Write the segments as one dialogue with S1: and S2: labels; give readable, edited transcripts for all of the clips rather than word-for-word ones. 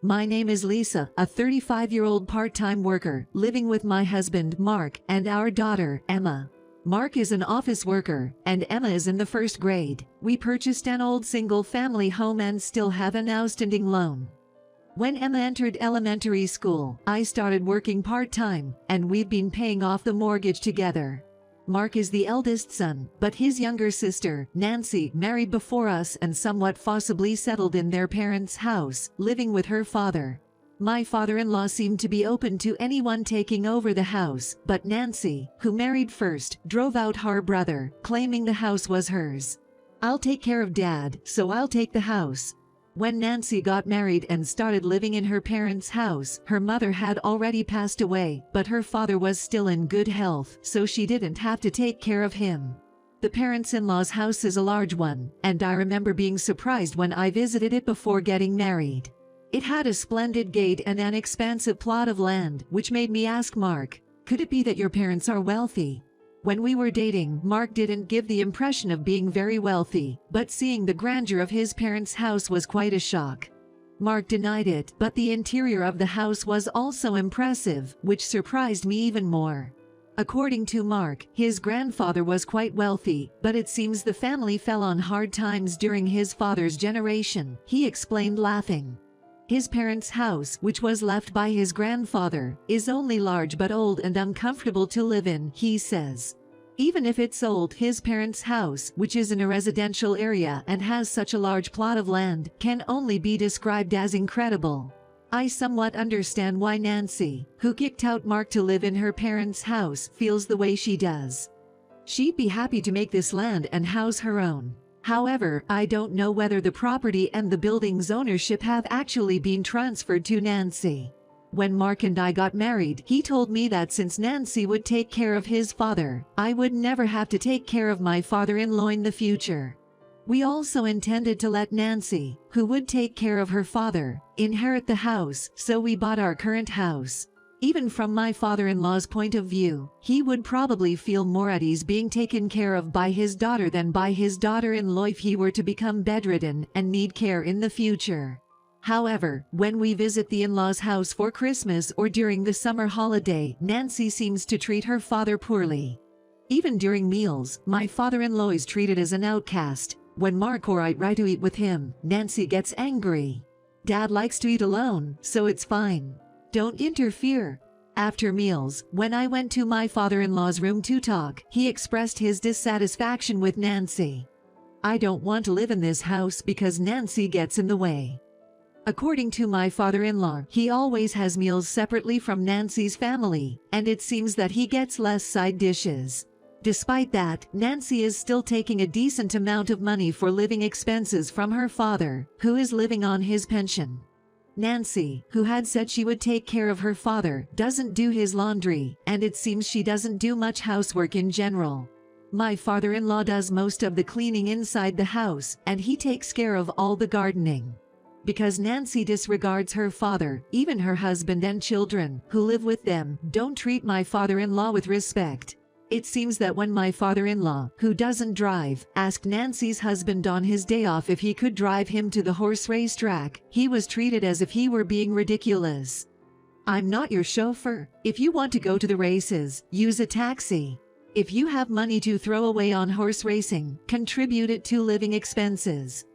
S1: My name is Lisa, a 35-year-old part-time worker, living with my husband, Mark, and our daughter, Emma. Mark is an office worker, and Emma is in the first grade. We purchased an old single-family home and still have an outstanding loan. When Emma entered elementary school, I started working part-time, and we've been paying off the mortgage together. Mark is the eldest son, but his younger sister, Nancy, married before us and somewhat forcibly settled in their parents' house, living with her father. My father-in-law seemed to be open to anyone taking over the house, but Nancy, who married first, drove out her brother, claiming the house was hers. "I'll take care of Dad, so I'll take the house." When Nancy got married and started living in her parents' house, her mother had already passed away, but her father was still in good health, so she didn't have to take care of him. The parents-in-law's house is a large one, and I remember being surprised when I visited it before getting married. It had a splendid gate and an expansive plot of land, which made me ask Mark, "Could it be that your parents are wealthy?" When we were dating, Mark didn't give the impression of being very wealthy, but seeing the grandeur of his parents' house was quite a shock. Mark denied it, but the interior of the house was also impressive, which surprised me even more. According to Mark, his grandfather was quite wealthy, but it seems the family fell on hard times during his father's generation, he explained, laughing. His parents' house, which was left by his grandfather, is only large but old and uncomfortable to live in, he says. Even if it's old, his parents' house, which is in a residential area and has such a large plot of land, can only be described as incredible. I somewhat understand why Nancy, who kicked out Mark to live in her parents' house, feels the way she does. She'd be happy to make this land and house her own. However, I don't know whether the property and the building's ownership have actually been transferred to Nancy. When Mark and I got married, he told me that since Nancy would take care of his father, I would never have to take care of my father-in-law in the future. We also intended to let Nancy, who would take care of her father, inherit the house, so we bought our current house. Even from my father-in-law's point of view, he would probably feel more at ease being taken care of by his daughter than by his daughter-in-law if he were to become bedridden and need care in the future. However, when we visit the in-laws' house for Christmas or during the summer holiday, Nancy seems to treat her father poorly. Even during meals, my father-in-law is treated as an outcast. When Mark or I try to eat with him, Nancy gets angry. "Dad likes to eat alone, so it's fine. Don't interfere." After meals, when I went to my father-in-law's room to talk, he expressed his dissatisfaction with Nancy. "I don't want to live in this house because Nancy gets in the way." According to my father-in-law, he always has meals separately from Nancy's family, and it seems that he gets less side dishes. Despite that, Nancy is still taking a decent amount of money for living expenses from her father, who is living on his pension. Nancy, who had said she would take care of her father, doesn't do his laundry, and it seems she doesn't do much housework in general. My father-in-law does most of the cleaning inside the house, and he takes care of all the gardening. Because Nancy disregards her father, even her husband and children, who live with them, don't treat my father-in-law with respect. It seems that when my father-in-law, who doesn't drive, asked Nancy's husband on his day off if he could drive him to the horse race track, he was treated as if he were being ridiculous. "I'm not your chauffeur. If you want to go to the races, use a taxi. If you have money to throw away on horse racing, contribute it to living expenses."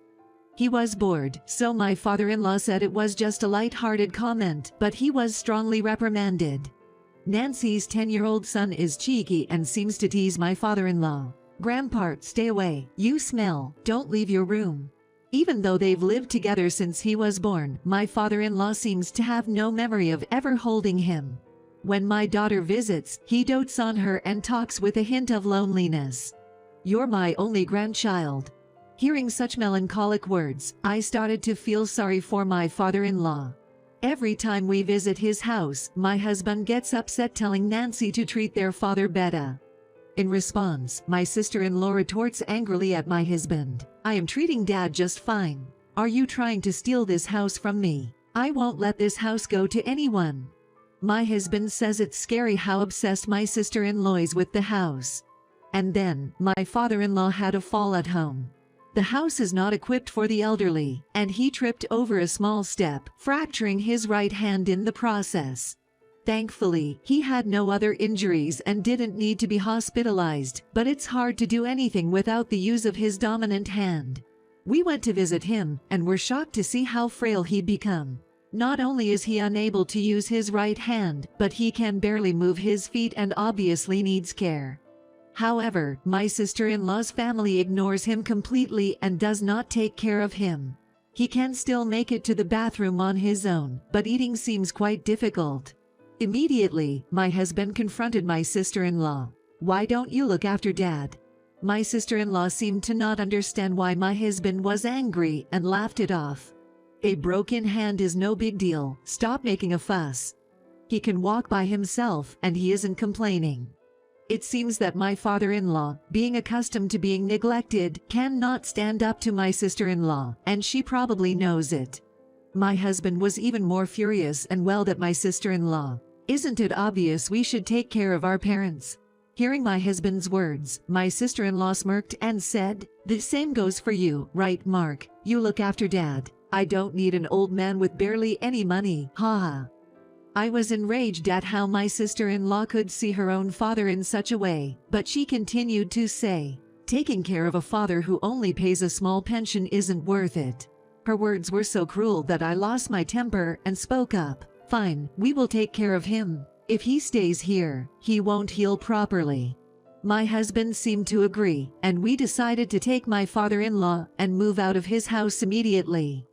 S1: He was bored, so my father-in-law said it was just a light-hearted comment, but he was strongly reprimanded. Nancy's 10-year-old son is cheeky and seems to tease my father-in-law. "Grandpa, stay away. You smell. Don't leave your room." Even though they've lived together since he was born, my father-in-law seems to have no memory of ever holding him. When my daughter visits, he dotes on her and talks with a hint of loneliness. "You're my only grandchild." Hearing such melancholic words, I started to feel sorry for my father-in-law. Every time we visit his house, my husband gets upset telling Nancy to treat their father better. In response, my sister-in-law retorts angrily at my husband, "I am treating Dad just fine. Are you trying to steal this house from me? I won't let this house go to anyone." My husband says it's scary how obsessed my sister-in-law is with the house. And then, my father-in-law had a fall at home. The house is not equipped for the elderly, and he tripped over a small step, fracturing his right hand in the process. Thankfully, he had no other injuries and didn't need to be hospitalized, but it's hard to do anything without the use of his dominant hand. We went to visit him, and were shocked to see how frail he'd become. Not only is he unable to use his right hand, but he can barely move his feet and obviously needs care. However, my sister-in-law's family ignores him completely and does not take care of him. He can still make it to the bathroom on his own, but eating seems quite difficult. Immediately, my husband confronted my sister-in-law. "Why don't you look after Dad?" My sister-in-law seemed to not understand why my husband was angry and laughed it off. "A broken hand is no big deal, stop making a fuss. He can walk by himself and he isn't complaining." It seems that my father-in-law, being accustomed to being neglected, cannot stand up to my sister-in-law, and she probably knows it. My husband was even more furious and yelled at my sister-in-law. "Isn't it obvious we should take care of our parents?" Hearing my husband's words, my sister-in-law smirked and said, "The same goes for you, right, Mark? You look after Dad. I don't need an old man with barely any money, haha." I was enraged at how my sister-in-law could see her own father in such a way, but she continued to say, "Taking care of a father who only pays a small pension isn't worth it." Her words were so cruel that I lost my temper and spoke up. "Fine, we will take care of him. If he stays here, he won't heal properly." My husband seemed to agree, and we decided to take my father-in-law and move out of his house immediately.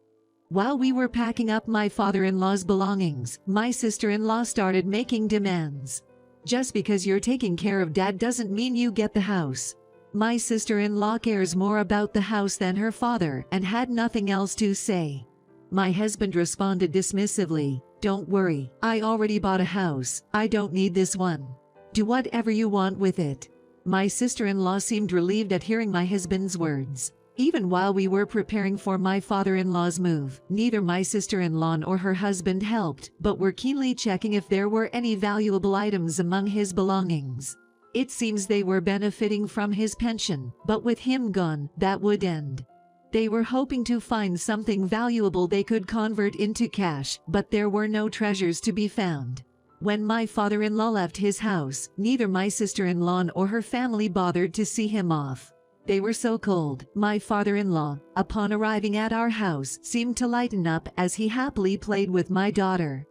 S1: While we were packing up my father-in-law's belongings, my sister-in-law started making demands. "Just because you're taking care of Dad doesn't mean you get the house." My sister-in-law cares more about the house than her father and had nothing else to say. My husband responded dismissively, "Don't worry, I already bought a house, I don't need this one. Do whatever you want with it." My sister-in-law seemed relieved at hearing my husband's words. Even while we were preparing for my father-in-law's move, neither my sister-in-law nor her husband helped, but were keenly checking if there were any valuable items among his belongings. It seems they were benefiting from his pension, but with him gone, that would end. They were hoping to find something valuable they could convert into cash, but there were no treasures to be found. When my father-in-law left his house, neither my sister-in-law or her family bothered to see him off. They were so cold. My father-in-law, upon arriving at our house, seemed to lighten up as he happily played with my daughter.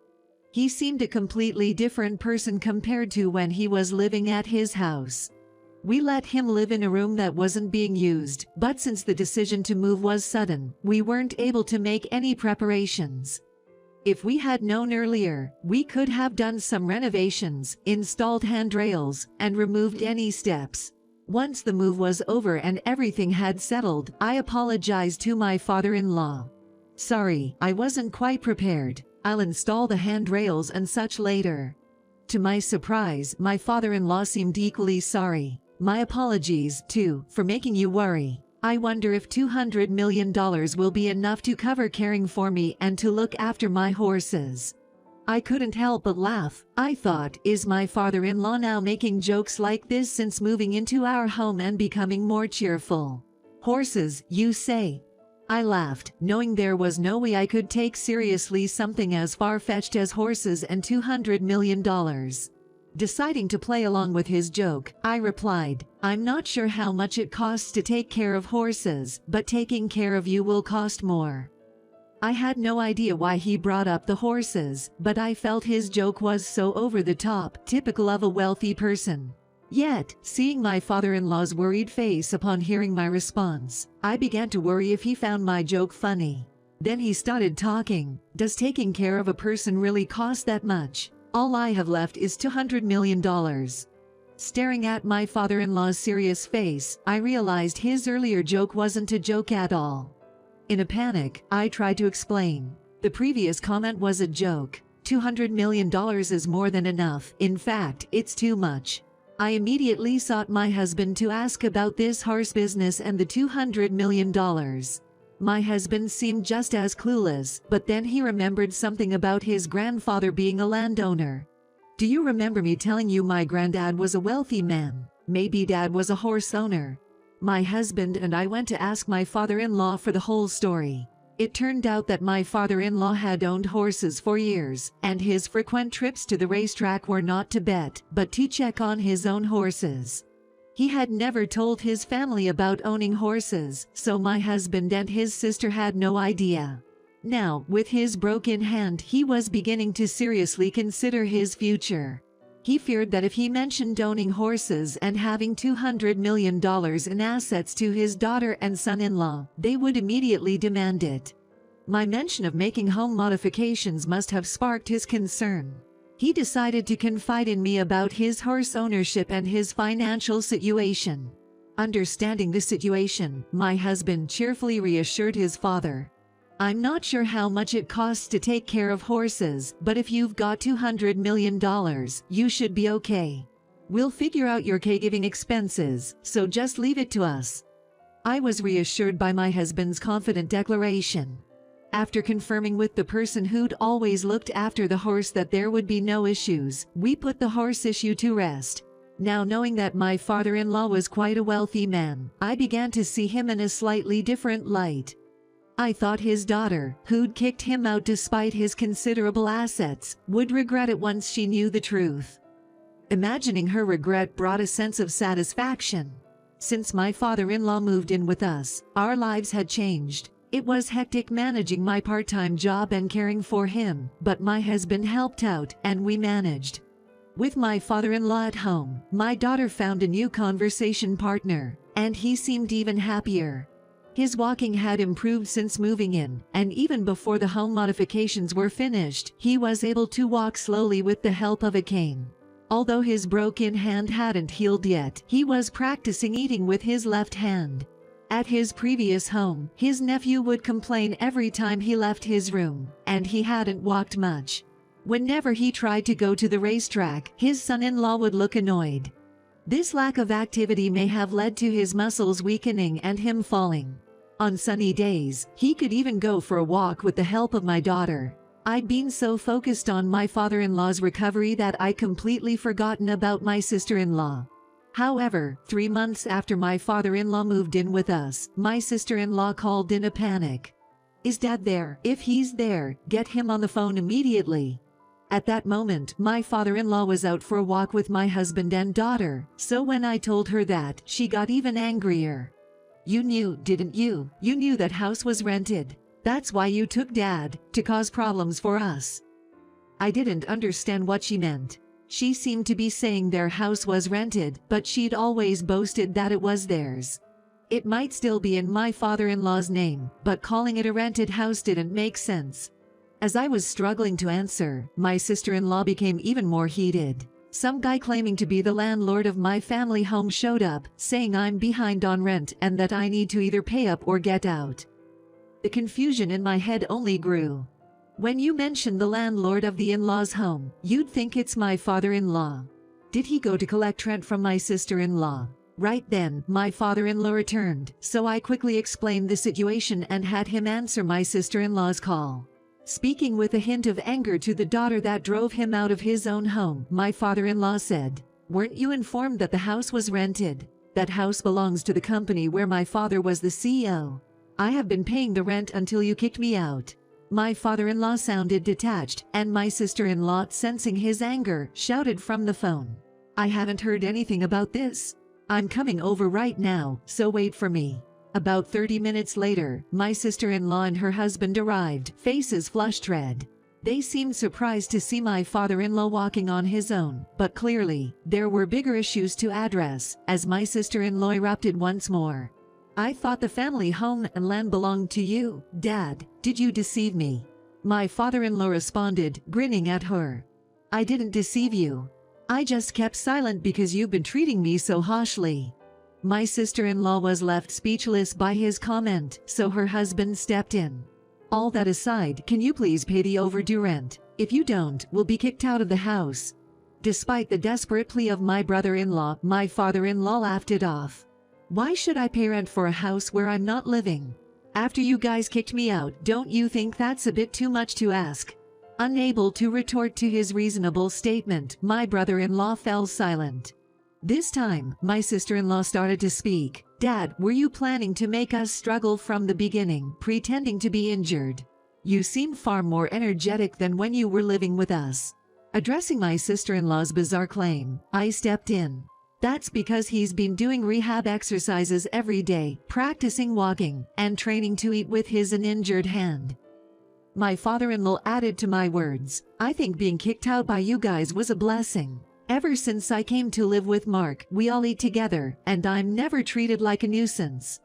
S1: He seemed a completely different person compared to when he was living at his house. We let him live in a room that wasn't being used, but since the decision to move was sudden, we weren't able to make any preparations. If we had known earlier, we could have done some renovations, installed handrails, and removed any steps. Once the move was over and everything had settled, I apologized to my father-in-law. "Sorry, I wasn't quite prepared. I'll install the handrails and such later." To my surprise, my father-in-law seemed equally sorry. "My apologies, too, for making you worry. I wonder if $200 million will be enough to cover caring for me and to look after my horses." I couldn't help but laugh. I thought, is my father-in-law now making jokes like this since moving into our home and becoming more cheerful? "Horses, you say?" I laughed, knowing there was no way I could take seriously something as far-fetched as horses and $200 million. Deciding to play along with his joke, I replied, "I'm not sure how much it costs to take care of horses, but taking care of you will cost more." I had no idea why he brought up the horses, but I felt his joke was so over the top, typical of a wealthy person. Yet, seeing my father-in-law's worried face upon hearing my response, I began to worry if he found my joke funny. Then he started talking. "Does taking care of a person really cost that much? All I have left is $200 million. Staring at my father-in-law's serious face, I realized his earlier joke wasn't a joke at all. In a panic, I tried to explain. The previous comment was a joke. $200 million is more than enough. In fact, it's too much. I immediately sought my husband to ask about this horse business and the $200 million. My husband seemed just as clueless, but then he remembered something about his grandfather being a landowner. "Do you remember me telling you my granddad was a wealthy man? Maybe Dad was a horse owner." My husband and I went to ask my father-in-law for the whole story. It turned out that my father-in-law had owned horses for years, and his frequent trips to the racetrack were not to bet, but to check on his own horses. He had never told his family about owning horses, so my husband and his sister had no idea. Now, with his broken hand, he was beginning to seriously consider his future. He feared that if he mentioned owning horses and having $200 million in assets to his daughter and son-in-law, they would immediately demand it. My mention of making home modifications must have sparked his concern. He decided to confide in me about his horse ownership and his financial situation. Understanding the situation, my husband cheerfully reassured his father. "I'm not sure how much it costs to take care of horses, but if you've got $200 million, you should be okay. We'll figure out your caregiving expenses, so just leave it to us." I was reassured by my husband's confident declaration. After confirming with the person who'd always looked after the horse that there would be no issues, we put the horse issue to rest. Now, knowing that my father-in-law was quite a wealthy man, I began to see him in a slightly different light. I thought his daughter, who'd kicked him out despite his considerable assets, would regret it once she knew the truth. Imagining her regret brought a sense of satisfaction. Since my father-in-law moved in with us, our lives had changed. It was hectic managing my part-time job and caring for him, but my husband helped out, and we managed. With my father-in-law at home, my daughter found a new conversation partner, and he seemed even happier. His walking had improved since moving in, and even before the home modifications were finished, he was able to walk slowly with the help of a cane. Although his broken hand hadn't healed yet, he was practicing eating with his left hand. At his previous home, his nephew would complain every time he left his room, and he hadn't walked much. Whenever he tried to go to the racetrack, his son-in-law would look annoyed. This lack of activity may have led to his muscles weakening and him falling. On sunny days, he could even go for a walk with the help of my daughter. I'd been so focused on my father-in-law's recovery that I'd completely forgotten about my sister-in-law. However, 3 months after my father-in-law moved in with us, my sister-in-law called in a panic. "Is Dad there? If he's there, get him on the phone immediately." At that moment, my father-in-law was out for a walk with my husband and daughter, so when I told her that, she got even angrier. "You knew, didn't you? You knew that house was rented. That's why you took Dad, to cause problems for us." I didn't understand what she meant. She seemed to be saying their house was rented, but she'd always boasted that it was theirs. It might still be in my father-in-law's name, but calling it a rented house didn't make sense. As I was struggling to answer, my sister-in-law became even more heated. Some guy claiming to be the landlord of my family home showed up, saying I'm behind on rent and that I need to either pay up or get out. The confusion in my head only grew. When you mention the landlord of the in-laws' home, you'd think it's my father-in-law. Did he go to collect rent from my sister-in-law? Right then, my father-in-law returned, so I quickly explained the situation and had him answer my sister-in-law's call. Speaking with a hint of anger to the daughter that drove him out of his own home, my father-in-law said, "Weren't you informed that the house was rented? That house belongs to the company where my father was the CEO. I have been paying the rent until you kicked me out." My father-in-law sounded detached, and my sister-in-law, sensing his anger, shouted from the phone, "I haven't heard anything about this. I'm coming over right now, so wait for me." About 30 minutes later, my sister-in-law and her husband arrived, faces flushed red. They seemed surprised to see my father-in-law walking on his own, but clearly, there were bigger issues to address, as my sister-in-law erupted once more. "I thought the family home and land belonged to you, Dad. Did you deceive me?" My father-in-law responded, grinning at her. "I didn't deceive you. I just kept silent because you've been treating me so harshly." My sister-in-law was left speechless by his comment, so her husband stepped in. "All that aside, can you please pay the overdue rent? If you don't, we'll be kicked out of the house." Despite the desperate plea of my brother-in-law, my father-in-law laughed it off. "Why should I pay rent for a house where I'm not living? After you guys kicked me out, don't you think that's a bit too much to ask?" Unable to retort to his reasonable statement, my brother-in-law fell silent. This time, my sister-in-law started to speak. Dad, were you planning to make us struggle from the beginning, pretending to be injured? You seem far more energetic than when you were living with us. Addressing my sister-in-law's bizarre claim, I stepped in. That's because he's been doing rehab exercises every day, practicing walking, and training to eat with his injured hand. My father-in-law added to my words, I think being kicked out by you guys was a blessing. Ever since I came to live with Mark, we all eat together, and I'm never treated like a nuisance.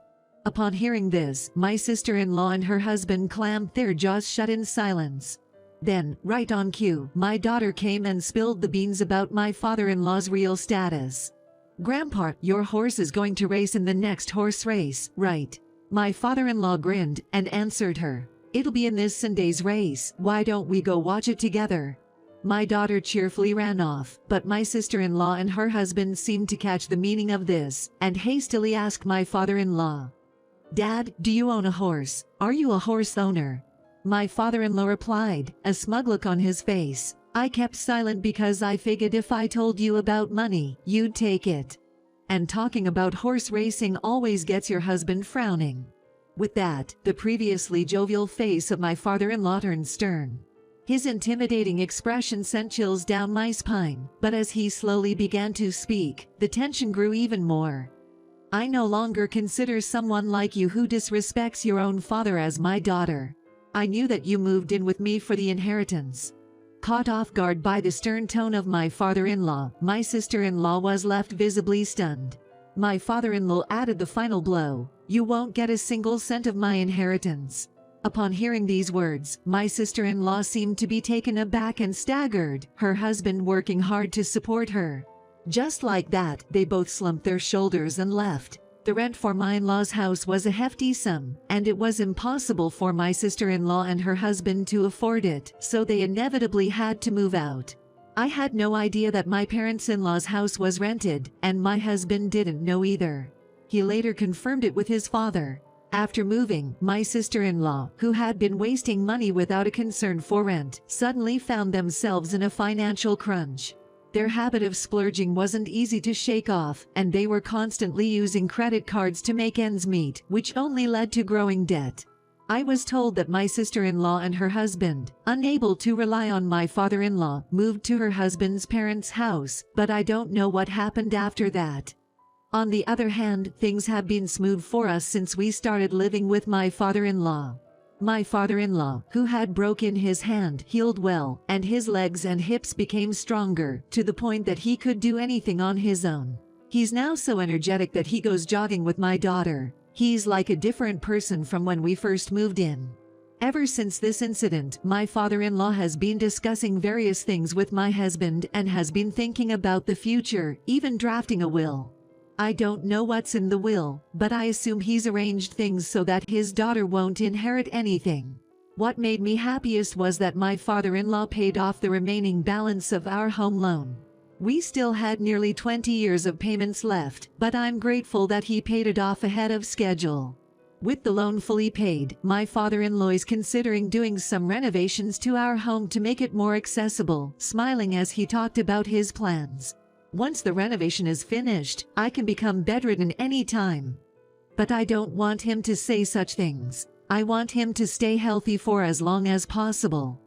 S1: Upon hearing this, my sister-in-law and her husband clamped their jaws shut in silence. Then, right on cue, my daughter came and spilled the beans about my father-in-law's real status. Grandpa, your horse is going to race in the next horse race, right? My father-in-law grinned and answered her. It'll be in this Sunday's race, why don't we go watch it together? My daughter cheerfully ran off, but my sister-in-law and her husband seemed to catch the meaning of this, and hastily asked my father-in-law, Dad, do you own a horse? Are you a horse owner? My father-in-law replied, a smug look on his face. I kept silent because I figured if I told you about money, you'd take it. And talking about horse racing always gets your husband frowning. With that, the previously jovial face of my father-in-law turned stern. His intimidating expression sent chills down my spine, but as he slowly began to speak, the tension grew even more. I no longer consider someone like you who disrespects your own father as my daughter. I knew that you moved in with me for the inheritance. Caught off guard by the stern tone of my father-in-law, my sister-in-law was left visibly stunned. My father-in-law added the final blow. You won't get a single cent of my inheritance. Upon hearing these words, my sister-in-law seemed to be taken aback and staggered, her husband working hard to support her. Just like that, they both slumped their shoulders and left. The rent for my in-law's house was a hefty sum, and it was impossible for my sister-in-law and her husband to afford it, so they inevitably had to move out. I had no idea that my parents-in-law's house was rented, and my husband didn't know either. He later confirmed it with his father. After moving, my sister-in-law, who had been wasting money without a concern for rent, suddenly found themselves in a financial crunch. Their habit of splurging wasn't easy to shake off, and they were constantly using credit cards to make ends meet, which only led to growing debt. I was told that my sister-in-law and her husband, unable to rely on my father-in-law, moved to her husband's parents' house, but I don't know what happened after that. On the other hand, things have been smooth for us since we started living with my father-in-law. My father-in-law, who had broken his hand, healed well, and his legs and hips became stronger, to the point that he could do anything on his own. He's now so energetic that he goes jogging with my daughter. He's like a different person from when we first moved in. Ever since this incident, my father-in-law has been discussing various things with my husband and has been thinking about the future, even drafting a will. I don't know what's in the will, but I assume he's arranged things so that his daughter won't inherit anything. What made me happiest was that my father-in-law paid off the remaining balance of our home loan. We still had nearly 20 years of payments left, but I'm grateful that he paid it off ahead of schedule. With the loan fully paid, my father-in-law is considering doing some renovations to our home to make it more accessible, smiling as he talked about his plans. Once the renovation is finished, I can become bedridden any time. But I don't want him to say such things. I want him to stay healthy for as long as possible.